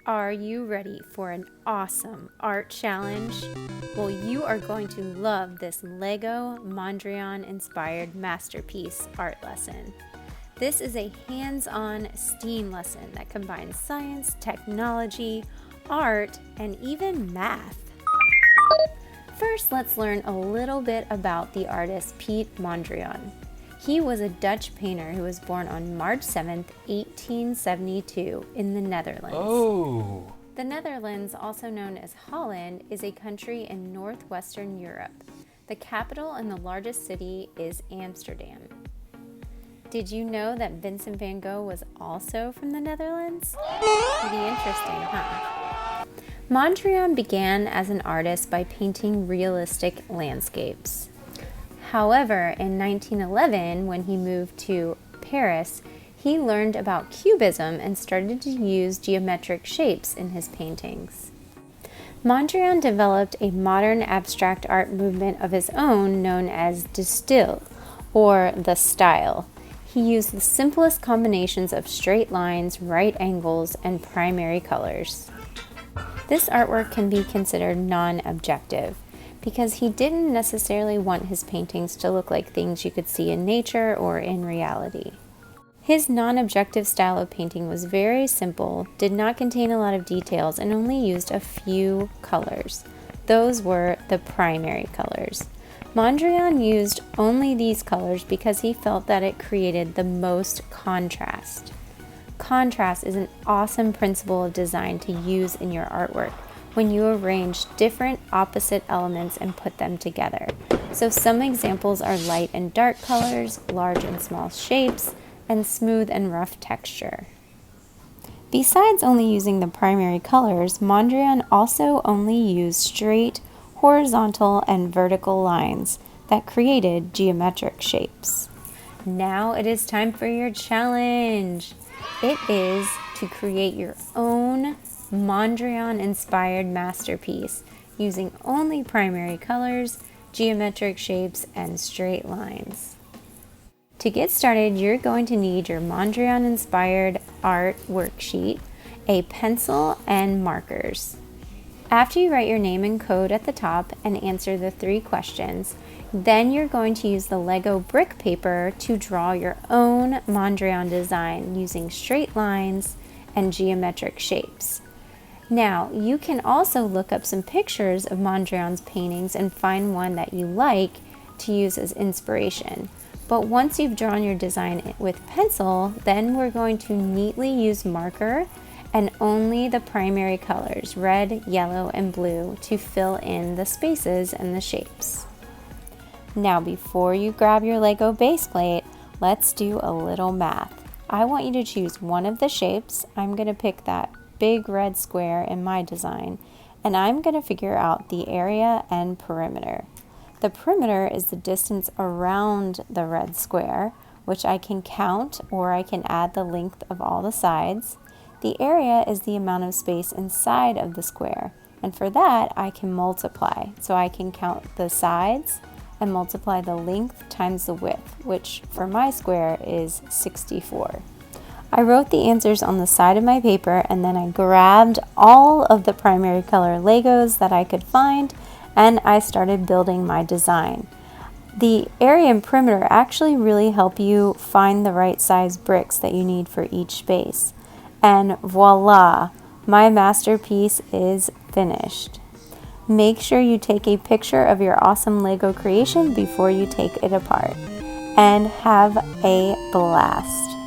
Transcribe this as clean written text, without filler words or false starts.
Are you ready for an awesome art challenge? Well, you are going to love this Lego Mondrian inspired masterpiece art lesson. This is a hands-on STEAM lesson that combines science, technology, art, and even math. First, let's learn a little bit about the artist Piet Mondrian. He was a Dutch painter who was born on March 7th, 1872 in the Netherlands. Oh! The Netherlands, also known as Holland, is a country in northwestern Europe. The capital and the largest city is Amsterdam. Did you know that Vincent van Gogh was also from the Netherlands? Pretty interesting, huh? Mondrian began as an artist by painting realistic landscapes. However, in 1911, when he moved to Paris, he learned about Cubism and started to use geometric shapes in his paintings. Mondrian developed a modern abstract art movement of his own known as de stijl, or the style. He used the simplest combinations of straight lines, right angles, and primary colors. This artwork can be considered non-objective, because he didn't necessarily want his paintings to look like things you could see in nature or in reality. His non-objective style of painting was very simple, did not contain a lot of details, and only used a few colors. Those were the primary colors. Mondrian used only these colors because he felt that it created the most contrast. Contrast is an awesome principle of design to use in your artwork when you arrange different opposite elements and put them together. So some examples are light and dark colors, large and small shapes, and smooth and rough texture. Besides only using the primary colors, Mondrian also only used straight, horizontal, and vertical lines that created geometric shapes. Now it is time for your challenge. It is to create your own Mondrian-inspired masterpiece using only primary colors, geometric shapes, and straight lines. To get started, you're going to need your Mondrian-inspired art worksheet, a pencil, and markers. After you write your name and code at the top and answer the 3 questions, then you're going to use the Lego brick paper to draw your own Mondrian design using straight lines and geometric shapes. Now, you can also look up some pictures of Mondrian's paintings and find one that you like to use as inspiration. But once you've drawn your design with pencil, then we're going to neatly use marker and only the primary colors, red, yellow, and blue, to fill in the spaces and the shapes. Now, before you grab your Lego base plate, let's do a little math. I want you to choose one of the shapes. I'm going to pick that big red square in my design, and I'm going to figure out the area and perimeter. The perimeter is the distance around the red square, which I can count, or I can add the length of all the sides. The area is the amount of space inside of the square, and for that I can multiply. So I can count the sides and multiply the length times the width, which for my square is 64. I wrote the answers on the side of my paper, and then I grabbed all of the primary color Legos that I could find, and I started building my design. The area and perimeter actually really help you find the right size bricks that you need for each space. And voila, my masterpiece is finished. Make sure you take a picture of your awesome Lego creation before you take it apart. And have a blast.